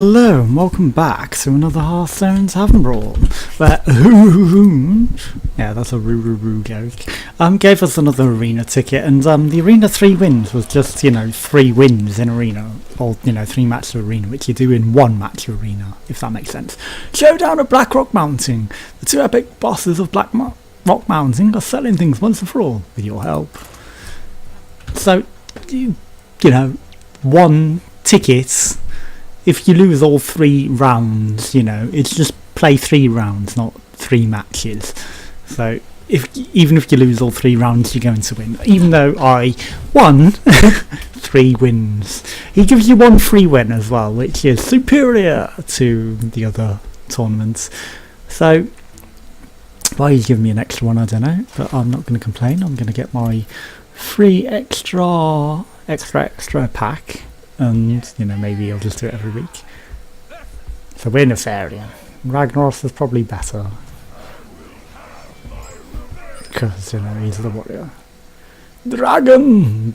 Hello and welcome back to another Hearthstone's Haven't Brought, where yeah, that's a roo joke. Gave us another arena ticket, and the arena 3 wins was just 3 wins in arena, or 3 matches of arena, which you do in 1 match of arena, if that makes sense. Showdown at Blackrock Mountain. The 2 epic bosses of Blackrock Mountain are settling things once and for all with your help. So, 1 ticket. If you lose all 3 rounds, it's just play 3 rounds, not 3 matches. So even if you lose all 3 rounds, you're going to win. Even though I won 3 wins. He gives you 1 free win as well, which is superior to the other tournaments. So why he's giving me an extra one, I don't know. But I'm not going to complain. I'm going to get my free extra pack. And, maybe I'll just do it every week. So we're nefarian. Ragnaros is probably better. Because, he's the warrior. Dragon!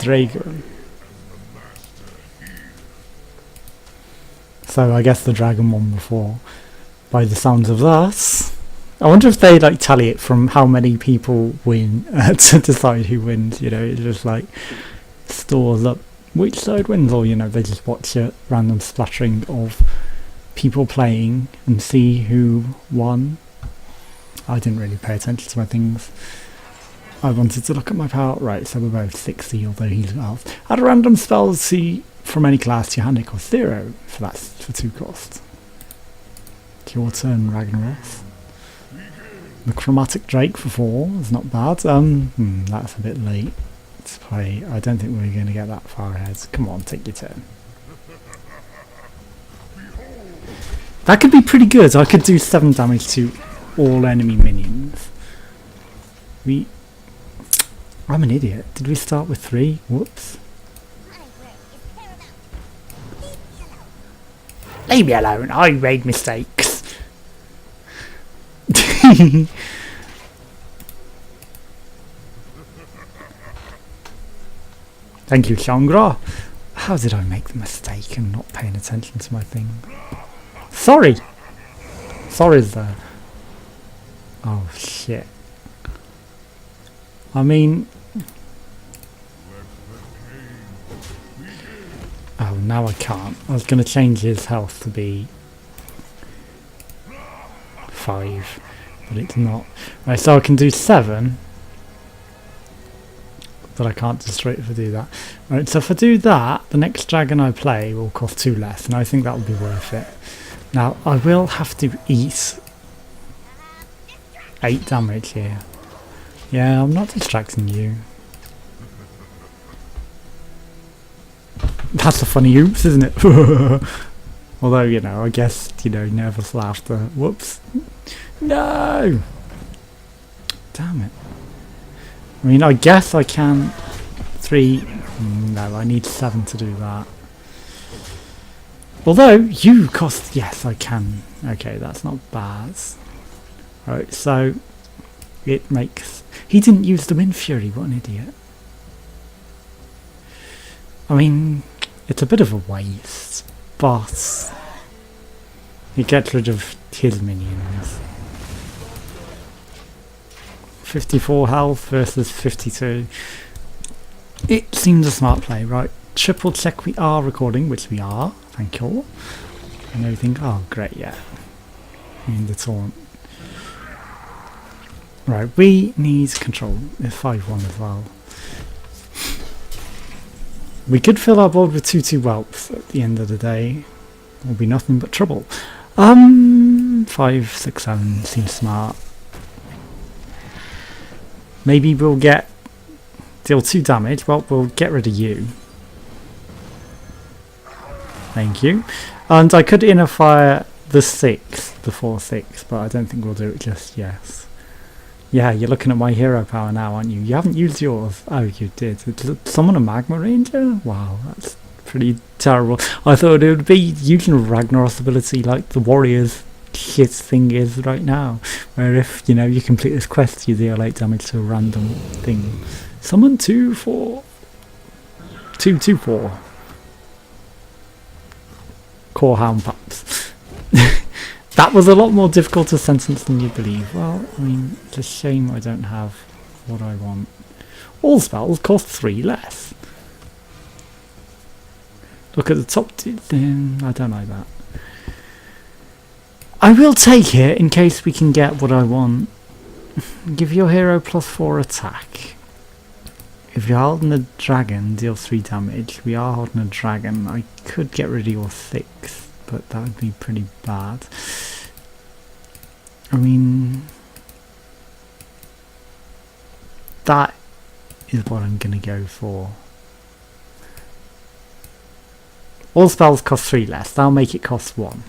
So I guess the dragon won before. By the sounds of that. I wonder if they, tally it from how many people win to decide who wins. It just, stores up which side wins, or they just watch a random splattering of people playing and see who won. I didn't really pay attention to my things. I wanted to look at my power. Right, so we're both 60, although he's out. Add a random spell from any class to your hand equals 0. So that's for 2 cost. It's your turn, Ragnaros. The Chromatic Drake for 4 is not bad. That's a bit late to play. I don't think we're going to get that far ahead. Come on, take your turn. That could be pretty good. I could do 7 damage to all enemy minions. I'm an idiot. Did we start with 3? Whoops. Leave me alone. I made mistakes. Thank you, Changra. How did I make the mistake and not paying attention to my thing? Sorry! Sorry's there. Oh, shit. I mean... Oh, now I can't. I was going to change his health to be 5, but it's not. Right, so I can do 7. But I can't destroy it if I do that. Right, so if I do that, the next dragon I play will cost 2 less, and I think that will be worth it. Now, I will have to eat 8 damage here. Yeah, I'm not distracting you. That's a funny oops, isn't it? Although, I guess, nervous laughter. Whoops. No! Damn it. I mean, I guess I can 3... No, I need 7 to do that. Although, you cost... Yes, I can. Okay, that's not bad. Right, so... It makes... He didn't use the Wind Fury, what an idiot. I mean, it's a bit of a waste, but... It gets rid of his minions. 54 health versus 52. It seems a smart play, right? Triple check we are recording, which we are. Thank you. And everything. Oh, great, yeah. In the taunt. Right, we need control. It's 5-1 as well. We could fill our board with 2/2 whelps at the end of the day. Will be nothing but trouble. 5, 6, 7 seems smart. Maybe we'll deal 2 damage. Well, we'll get rid of you. Thank you. And I could inner fire the 6, the 4/6, but I don't think we'll do it just yet. Yeah, you're looking at my hero power now, aren't you? You haven't used yours. Oh, you did. Summon a Magma Ranger? Wow, that's pretty terrible. I thought it would be using a Ragnaros ability like the warriors shit thing is right now, where if you complete this quest, you deal 8 damage to a random thing. Summon 2/4. 2/4. core hound pups. That was a lot more difficult to sentence than you believe. Well, I mean, it's a shame I don't have what I want. All spells cost 3 less. Look at the top two. I don't like that. I will take it in case we can get what I want. Give your hero +4 attack. If you're holding a dragon, deal 3 damage. We are holding a dragon. I could get rid of your 6, but that would be pretty bad. I mean, that is what I'm going to go for. All spells cost 3 less. That'll make it cost 1.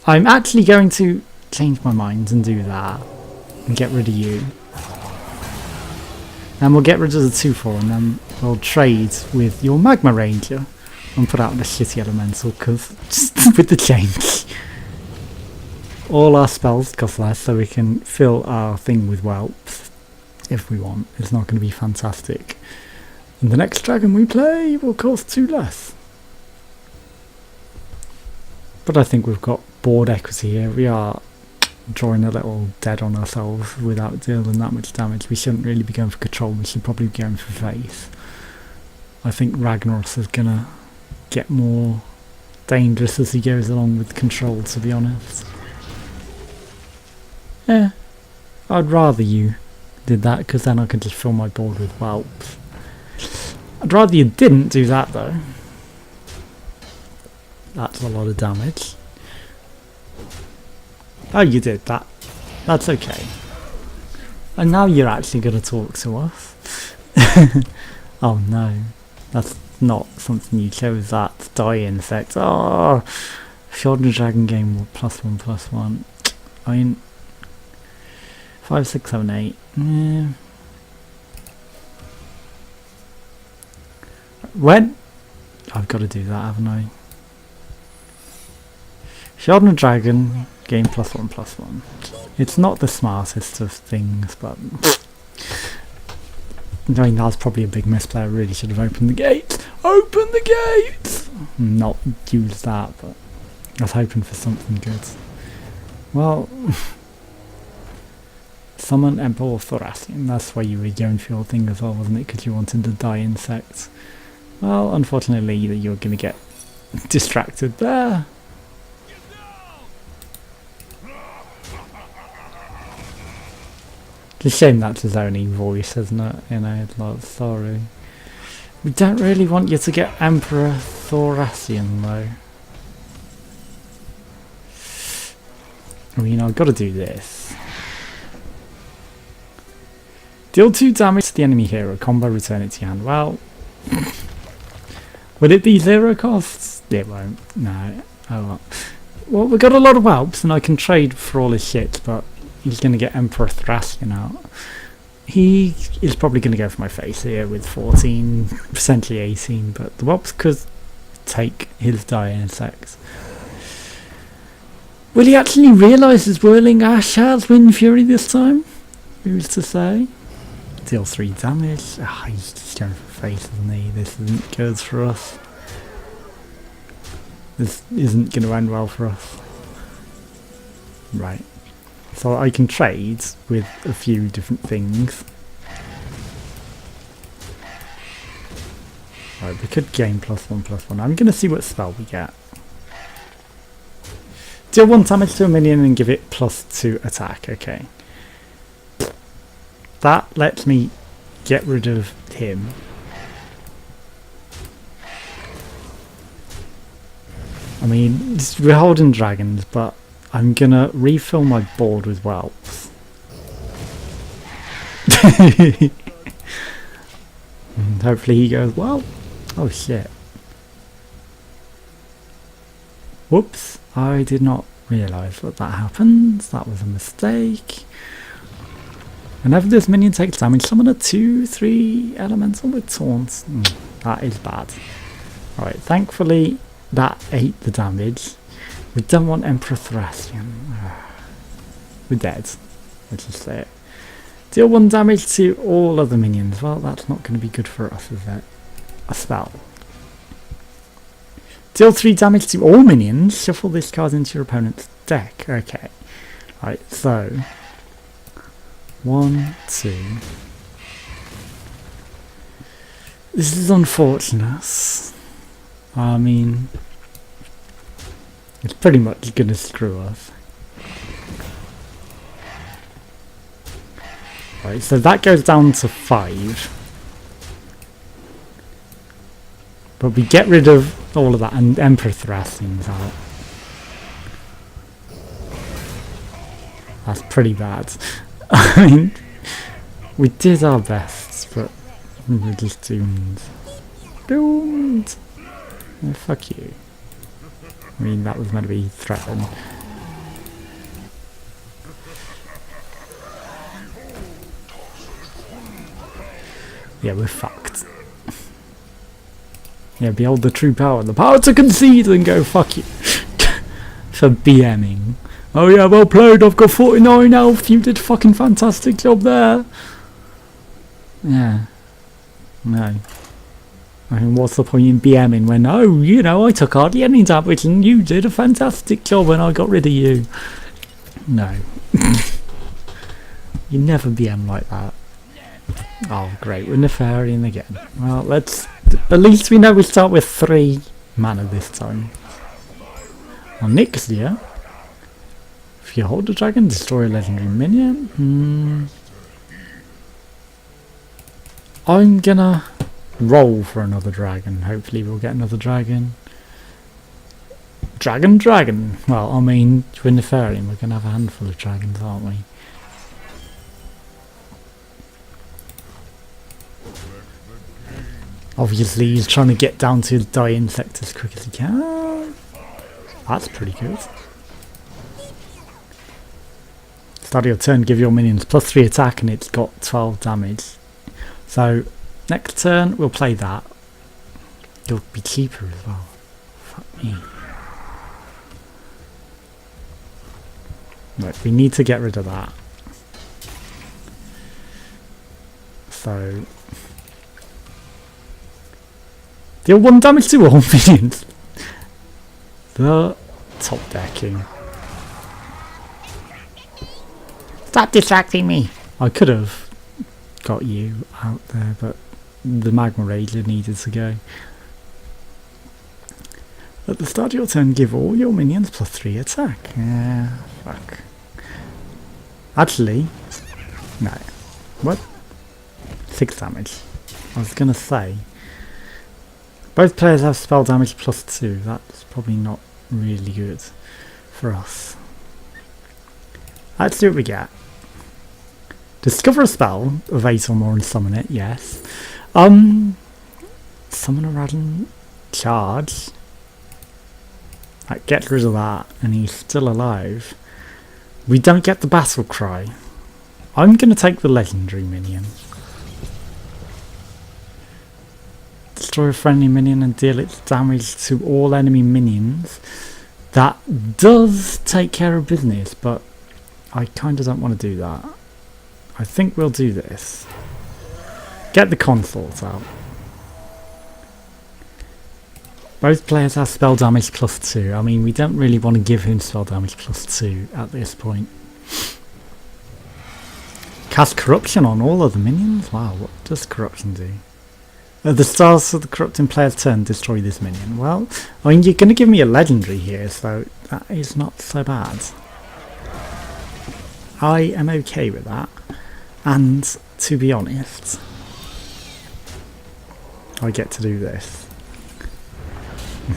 I'm actually going to change my mind and do that and get rid of you. And we'll get rid of the 2/4 and then we'll trade with your Magma Ranger and put out the shitty elemental because just with the change. All our spells cost less so we can fill our thing with whelps if we want. It's not going to be fantastic. And the next dragon we play will cost 2 less. But I think we've got board equity here. We are drawing a little dead on ourselves without dealing that much damage. We shouldn't really be going for control. We should probably be going for face. I think Ragnaros is going to get more dangerous as he goes along with control, to be honest. Yeah, I'd rather you did that because then I could just fill my board with whelps. I'd rather you didn't do that though. That's a lot of damage. Oh, you did that. That's okay. And now you're actually going to talk to us. Oh no, that's not something you chose. That die insect. Oh, Showdown Dragon game +1/+1. I mean, 5, 6, 7, 8. Yeah. When? I've got to do that, haven't I? Showdown Dragon game +1/+1. It's not the smartest of things, but I mean that's probably a big misplay. I really should have opened the gate. Open the gate! Not used that, but I was hoping for something good. Well, summon Emperor Thoracian. That's why you were going for your thing as well, wasn't it? Because you wanted to die insects. Well, unfortunately, you're going to get distracted there. It's a shame that's his only voice, isn't it? You know, like, sorry. We don't really want you to get Emperor Thoracian, though. I mean, I've got to do this. Deal 2 damage to the enemy hero. Combo, return it to your hand. Well, will it be 0 costs? It won't. No. Oh well. Well, we've got a lot of whelps, and I can trade for all his shit, but he's going to get Emperor Thracian out. He is probably going to go for my face here with 14, potentially 18, but the whelps could take his die insects. Will he actually realise his Whirling Ash has Wind Fury this time? Who's to say? Deal 3 damage. Ah, he's just going for face, isn't he? This isn't good for us. This isn't going to end well for us. Right. So I can trade with a few different things. Right, we could gain +1/+1. I'm going to see what spell we get. Deal 1 damage to a minion and give it +2 attack. Okay. That lets me get rid of him. I mean, we're holding dragons, but I'm gonna refill my board with whelps. And hopefully he goes, well, oh shit. Whoops, I did not realise that happens. That was a mistake. Whenever this minion takes damage, summon a 2/3 elemental with taunts. That is bad. Alright, thankfully that ate the damage. We don't want Emperor Thracian. We're dead. Let's just say it. Deal 1 damage to all other minions. Well, that's not going to be good for us, is it? A spell. Deal 3 damage to all minions. Shuffle this card into your opponent's deck. Okay. Right, so 1, 2. This is unfortunate. I mean, it's pretty much going to screw us. Right, so that goes down to 5. But we get rid of all of that, and Emperor Thrashing's out. That's pretty bad. I mean, we did our best, but we were just doomed. Doomed! Oh, fuck you. I mean, that was meant to be threatened. Yeah, we're fucked. Yeah, behold the true power. The power to concede and go fuck you. For BMing. Oh yeah, well played, I've got 49 health, you did a fucking fantastic job there. Yeah. No. I mean, what's the point in BMing when, oh, you know, I took hardly any damage and you did a fantastic job when I got rid of you. No. You never BM like that. Oh great, we're nefarian again. Well, let's... At least we know we start with 3 mana this time. Well, Nick's here. If you hold the dragon, destroy a legendary minion. I'm gonna roll for another dragon. Hopefully we'll get another dragon. Dragon! Well, I mean, we're nefarian, we're gonna have a handful of dragons, aren't we? Obviously he's trying to get down to the die insect as quick as he can. That's pretty good. Start your turn, give your minions +3 attack and it's got 12 damage. So next turn we'll play that. It'll be cheaper as well. Fuck me. Right, we need to get rid of that. So deal 1 damage to all minions. The top decking. Stop distracting me! I could have got you out there, but the Magma Rager needed to go. At the start of your turn, give all your minions +3 attack. Yeah, fuck. Actually, no. What? 6 damage. I was gonna say. Both players have spell damage +2. That's probably not really good for us. Let's see what we get. Discover a spell of 8 or more and summon it, yes. Summon a random charge. That gets rid of that, and he's still alive. We don't get the battle cry. I'm gonna take the legendary minion. Destroy a friendly minion and deal its damage to all enemy minions. That does take care of business, but I kinda don't want to do that. I think we'll do this. Get the consort out. Both players have spell damage +2. I mean, we don't really want to give him spell damage +2 at this point. Cast corruption on all other minions? Wow, what does corruption do? At the start of the corrupting player's turn, destroy this minion. Well, I mean, you're going to give me a legendary here, so that is not so bad. I am okay with that. And, to be honest, I get to do this.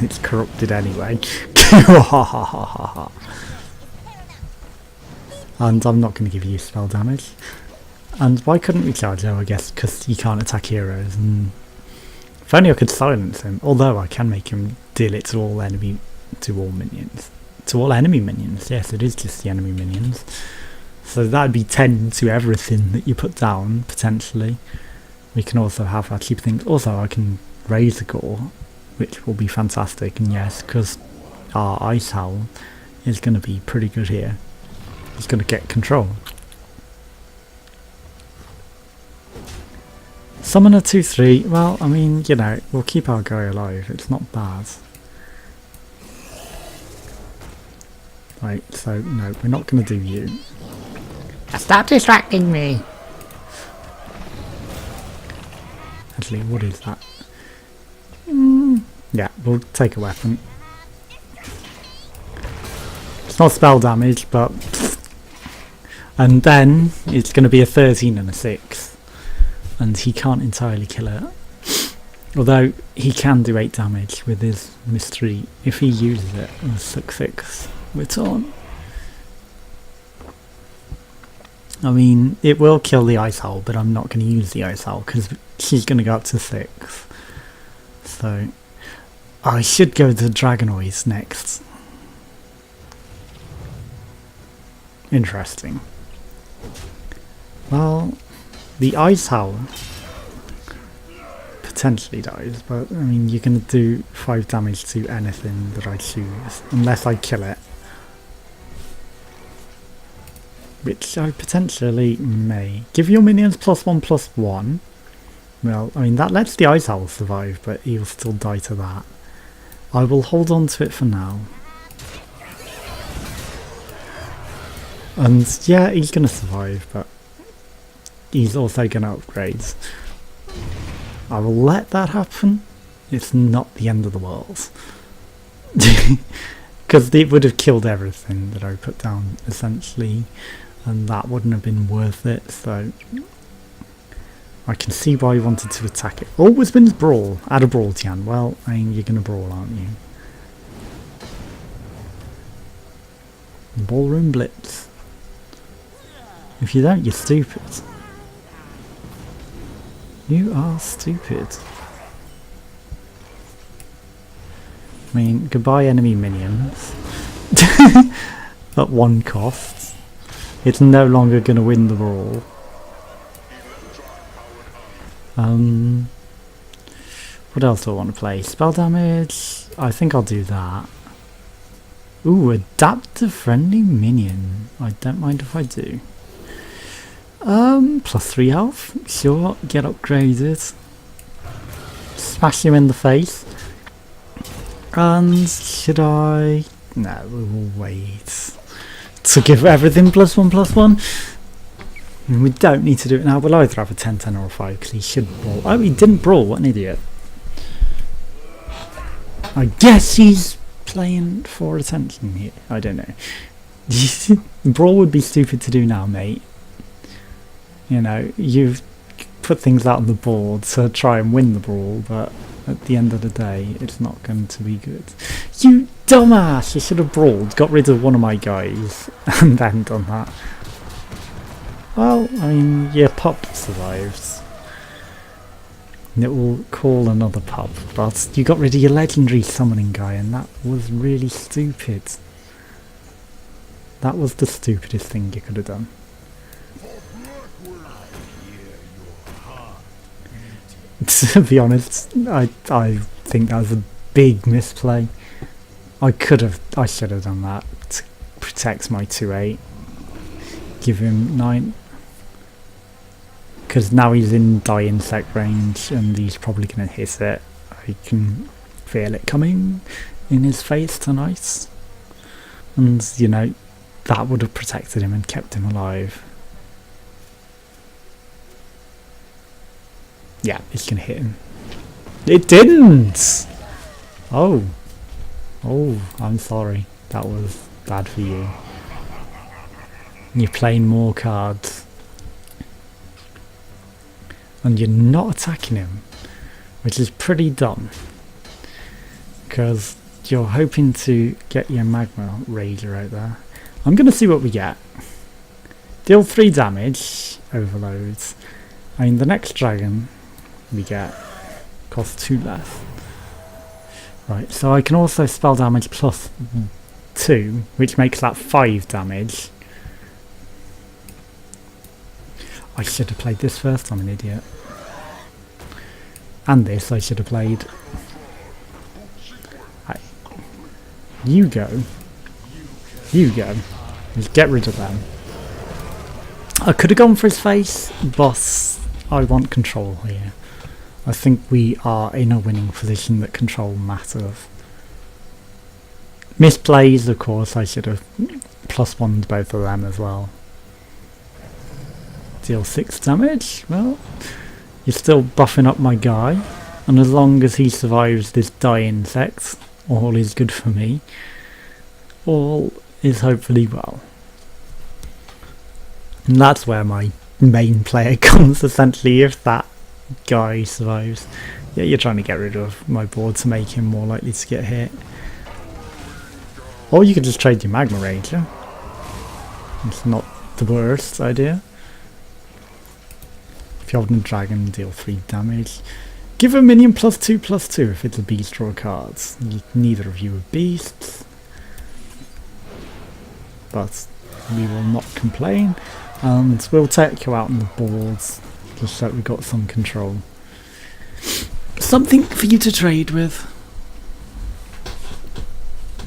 It's corrupted anyway. And I'm not going to give you spell damage. And why couldn't we charge? Oh, I guess because you can't attack heroes. And if only I could silence him. Although I can make him deal it to all enemy minions. To all enemy minions. Yes, it is just the enemy minions. So that'd be 10 to everything that you put down, potentially. We can also have our cheap things. Also, I can raise the gore, which will be fantastic. And yes, because our Ice Howl is going to be pretty good here. He's going to get control. Summon a 2/3. Well, I mean, you know, we'll keep our guy alive. It's not bad. Right, so no, we're not going to do you. Stop distracting me! Actually, what is that? Yeah, we'll take a weapon. It's not spell damage, but... And then, it's going to be a 13 and a 6. And he can't entirely kill it. Although, he can do 8 damage with his mystery if he uses it on 6/6 with taunt. I mean, it will kill the Ice Owl, but I'm not going to use the Ice Owl because she's going to go up to 6. So, I should go to Dragonoids next. Interesting. Well, the Ice Owl potentially dies, but I mean, you're going to do 5 damage to anything that I choose, unless I kill it. Which I potentially may. Give your minions +1/+1. Well, I mean, that lets the Ice Owl survive, but he'll still die to that. I will hold on to it for now. And yeah, he's going to survive, but he's also going to upgrade. I will let that happen. It's not the end of the world. Because it would have killed everything that I put down, essentially. And that wouldn't have been worth it, so... I can see why you wanted to attack it. Oh, Wisman's Brawl. Add a Brawl, Tian. Well, I mean, you're going to Brawl, aren't you? Ballroom Blitz. If you don't, you're stupid. You are stupid. I mean, goodbye enemy minions. At 1 cost. It's no longer going to win the brawl. What else do I want to play? Spell damage? I think I'll do that. Ooh, adapt to friendly minion. I don't mind if I do. +3 health. Sure, get upgraded. Smash him in the face. And should I... No, we will wait. To give everything +1/+1. And we don't need to do it now. We'll either have a 10/10 or a 5 because he should brawl. Oh, he didn't brawl. What an idiot. I guess he's playing for attention here. I don't know. Brawl would be stupid to do now, mate. You know, you've put things out on the board to try and win the brawl, but at the end of the day, it's not going to be good. You dumbass! You should have brawled, got rid of one of my guys, and then done that. Well, I mean, your pup survives. It will call another pup, but you got rid of your legendary summoning guy, and that was really stupid. That was the stupidest thing you could have done. To be honest, I think that was a big misplay. I should have done that to protect my 2/8. Give him 9. Because now he's in die insect range and he's probably going to hit it. I can feel it coming in his face tonight. And, you know, that would have protected him and kept him alive. Yeah, it's going to hit him. It didn't! Oh. Oh, I'm sorry. That was bad for you. You're playing more cards. And you're not attacking him. Which is pretty dumb. Because you're hoping to get your Magma Rager out there. I'm going to see what we get. Deal 3 damage. Overloads. I mean, the next dragon we get costs 2 less. Right, so I can also spell damage +2, which makes that 5 damage. I should have played this first, I'm an idiot. And this I should have played. Right. You go. You go. Just get rid of them. I could have gone for his face, but I want control here. I think we are in a winning position that control matters. Misplays, of course, I should have +1'd both of them as well. Deal 6 damage, well, you're still buffing up my guy, and as long as he survives this die insect, all is good for me. All is hopefully well. And that's where my main player comes, essentially, if that guy survives. Yeah, you're trying to get rid of my board to make him more likely to get hit. Or you could just trade your Magma Ranger. It's not the worst idea. Fjorden Dragon, deal 3 damage. Give a minion +2/+2 if it's a beast or a card. Neither of you are beasts. But we will not complain. And we'll take you out on the boards, just so we've got some control. Something for you to trade with.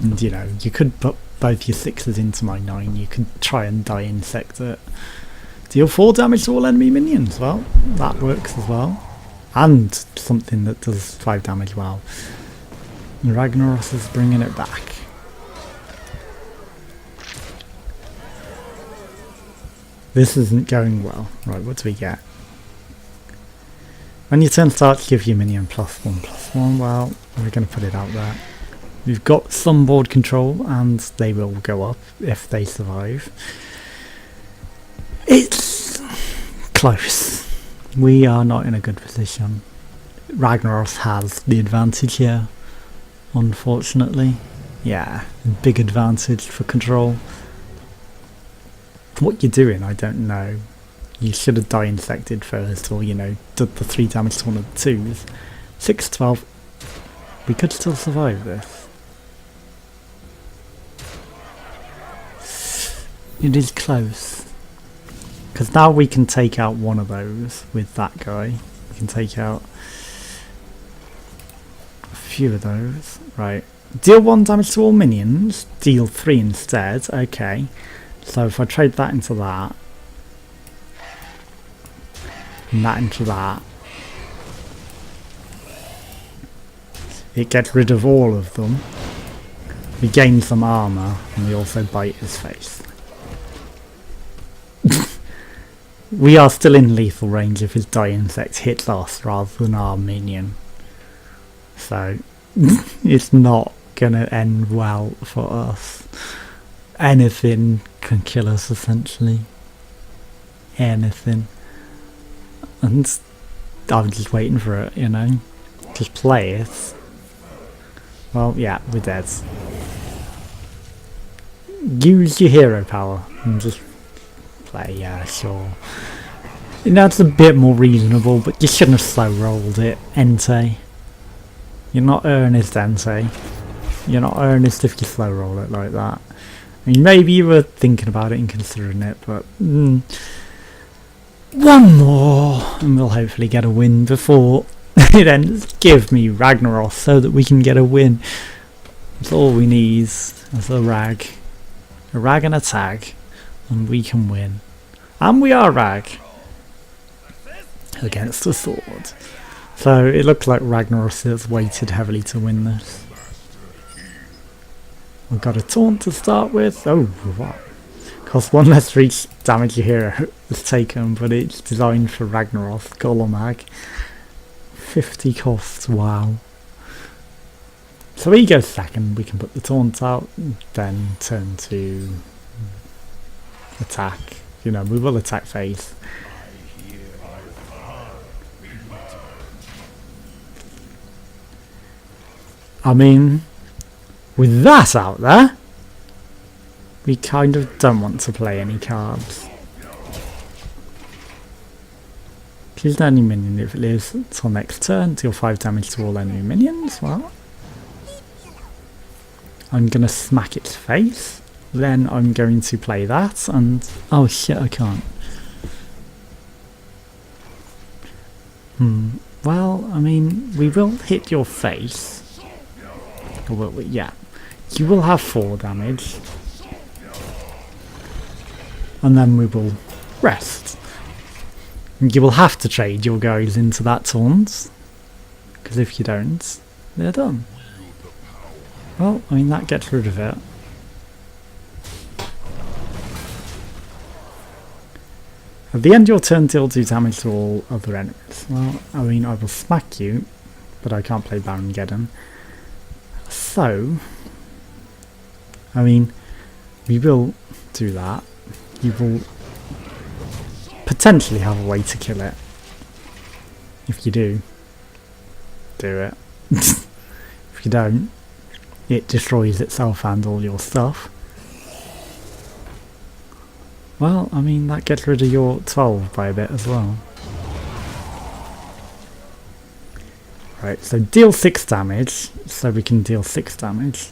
And you know, you could put both your 6s into my 9, you could try and die insect it. Deal 4 damage to all enemy minions, well, that works as well. And something that does 5 damage well. And Ragnaros is bringing it back. This isn't going well. Right, what do we get? When your turn starts, give your minion +1/+1. Well, we're going to put it out there. We've got some board control, and they will go up if they survive. It's close. We are not in a good position. Ragnaros has the advantage here, unfortunately. Yeah, big advantage for control. What you're doing, I don't know. You should have die insected first, or, you know, did the 3 damage to one of the 2s. 6/12. We could still survive this. It is close. Because now we can take out one of those with that guy. We can take out a few of those. Right. Deal 1 damage to all minions. Deal 3 instead. Okay. So if I trade that into that, and that into that, it gets rid of all of them. We gain some armor, and we also bite his face. We are still in lethal range if his die insect hits us rather than our minion. So it's not gonna end well for us. Anything can kill us, essentially. Anything. And I'm just waiting for it, you know. Just play it. Well, yeah, we're dead. Use your hero power and just play, yeah, sure. You know, it's a bit more reasonable, but you shouldn't have slow rolled it, Entei. You're not earnest, Entei. You're not earnest if you slow roll it like that. I mean, maybe you were thinking about it and considering it, but one more and we'll hopefully get a win before it ends. Give me Ragnaros so that we can get a win. That's all we need is a rag and a tag, and we can win. And we are rag against the sword. So it looks like Ragnaros has weighted heavily to win this. We've got a taunt to start with. Oh, what? Costs 1 less for each damage your hero is taken, but it's designed for Ragnaros. Golomag. 50 costs, wow. So he goes second, we can put the taunt out, then turn to attack. You know, we will attack face. I mean, with that out there, we kind of don't want to play any cards. Choose any minion if it lives until next turn, deal 5 damage to all enemy minions. Well, I'm going to smack its face, then I'm going to play that, and oh shit, I can't. Well, I mean, we will hit your face. Or will we? Yeah. You will have 4 damage. And then we will rest. You will have to trade your guys into that taunt. Because if you don't, they're done. Well, I mean, that gets rid of it. At the end of your turn, deal 2 damage to all other enemies. Well, I mean, I will smack you, but I can't play Baron Geddon. So, I mean, we will do that. You will potentially have a way to kill it. If you do it. If you don't, it destroys itself and all your stuff. Well, I mean, that gets rid of your 12 by a bit as well. Right, so deal 6 damage, so we can deal 6 damage.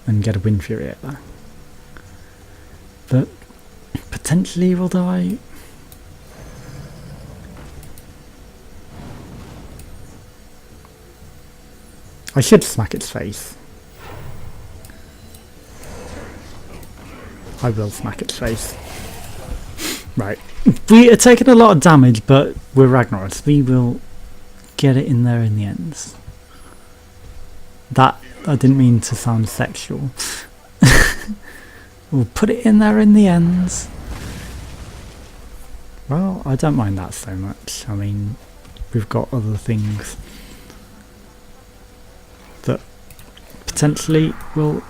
And get a Wind Fury at that. But potentially will die. I should smack its face. I will smack its face. Right. We are taking a lot of damage, but we're ragnaros. We will get it in there in the end. That, I didn't mean to sound sexual. We'll put it in there in the end. Well, I don't mind that so much. I mean, we've got other things that potentially will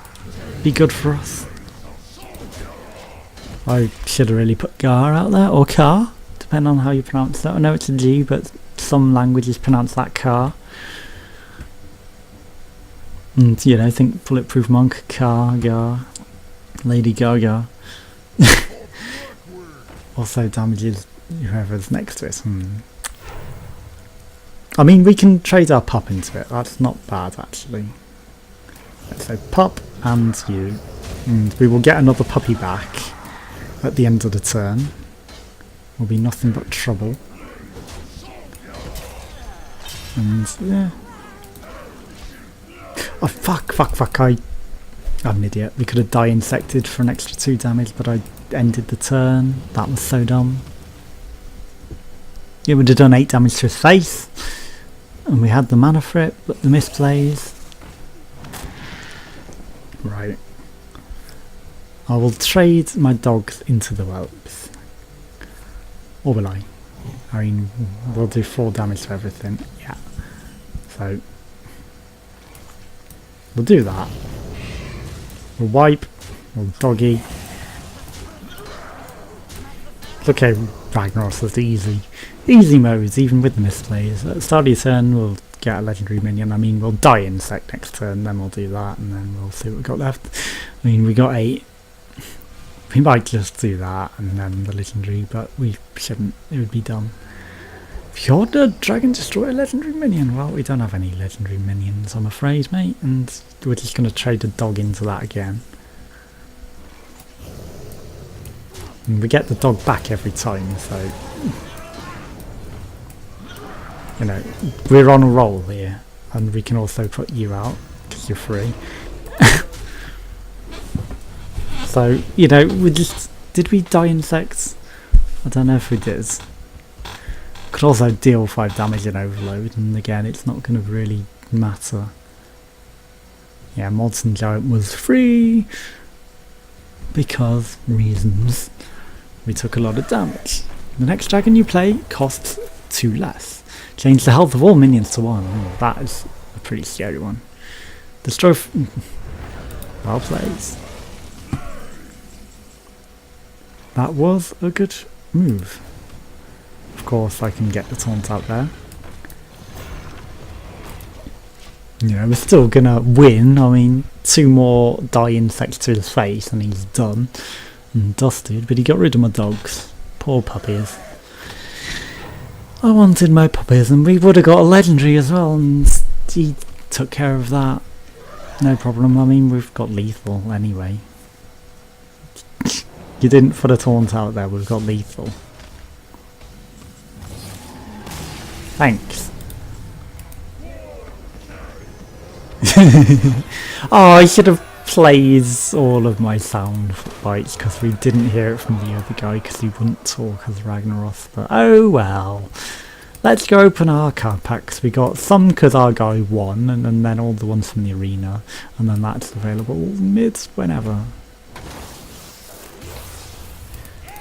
be good for us. I should have really put Gar out there, or Car, depending on how you pronounce that. I know it's a G, but some languages pronounce that Car. And, you know, think Bulletproof Monk, Car, Gar, Lady Gaga. Also damages whoever's next to it. I mean, we can trade our pup into it. That's not bad, actually. So pup and you. And we will get another puppy back at the end of the turn. Will be nothing but trouble. And yeah. Oh fuck, I'm an idiot. We could have die insected for an extra 2 damage, but I ended the turn. That was so dumb. It would have done 8 damage to his face. And we had the mana for it, but the misplays. Right. I will trade my dogs into the whelps. Or will I? I mean, we'll do 4 damage to everything. Yeah. So, we'll do that. We'll wipe. We'll doggy. Okay, Ragnaros is easy. Easy modes, even with the misplays. At the start of your turn, we'll get a legendary minion. I mean, we'll die insect next turn, then we'll do that, and then we'll see what we've got left. I mean, we got 8. We might just do that, and then the legendary, but we shouldn't. It would be dumb. If you're the dragon destroy a legendary minion, well, we don't have any legendary minions, I'm afraid, mate, and we're just going to trade a dog into that again. And we get the dog back every time, so you know, we're on a roll here, and we can also put you out because you're free. So, you know, did we die insects? I don't know if we did. Could also deal 5 damage in overload, and again, it's not going to really matter. Yeah, Mods and Giant was free because reasons. We took a lot of damage. The next dragon you play costs 2 less. Change the health of all minions to 1. Oh, that is a pretty scary one. Destroy. Well played. That was a good move. Of course, I can get the taunt out there. You know, we're still gonna win. I mean, 2 more die insects to his face and he's done and dusted, but he got rid of my dogs. Poor puppies. I wanted my puppies, and we would have got a legendary as well, and he took care of that. No problem. I mean, we've got lethal anyway. You didn't put a taunt out there, we've got lethal. Thanks. Oh, I should have played all of my sound bites because we didn't hear it from the other guy because he wouldn't talk as Ragnaros, but oh well. let's go open our card packs. We got some because our guy won, and then all the ones from the arena, and then that's available mid whenever.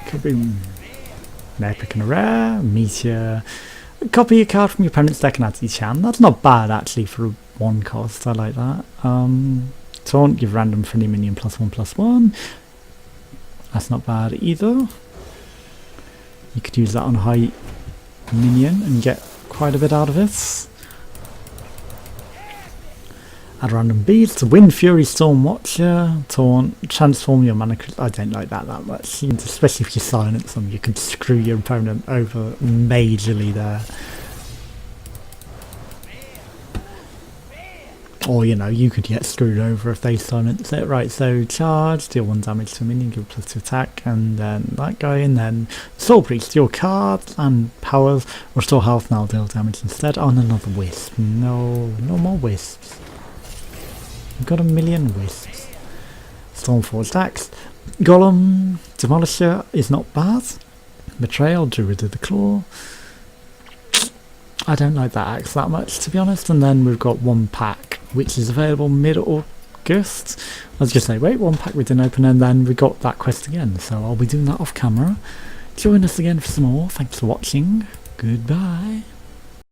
Kaboom. An epic and a rare, meteor. Copy a card from your opponent's deck and add to each hand. That's not bad actually for a 1 cost, I like that. Taunt, give random friendly minion +1/+1. That's not bad either. You could use that on a high minion and get quite a bit out of it. Add random beads, Wind Fury Storm Watcher, Taunt, transform your mana. I don't like that much, especially if you silence them, you could screw your opponent over majorly there. Or, you know, you could get screwed over if they silence it. Right, so charge, deal 1 damage to a minion, give +2 attack, and then that guy, and then Soul Priest, deal cards and powers, restore health, now deal damage instead. On another wisp. No more wisps. We've got a million wisps. Stormforged Axe. Golem, Demolisher is not bad. Betrayal, Druid of the Claw. I don't like that axe that much, to be honest. And then we've got 1 pack, which is available mid-August. I was just saying, wait, 1 pack we didn't open, and then we got that quest again. So I'll be doing that off camera. Join us again for some more. Thanks for watching. Goodbye.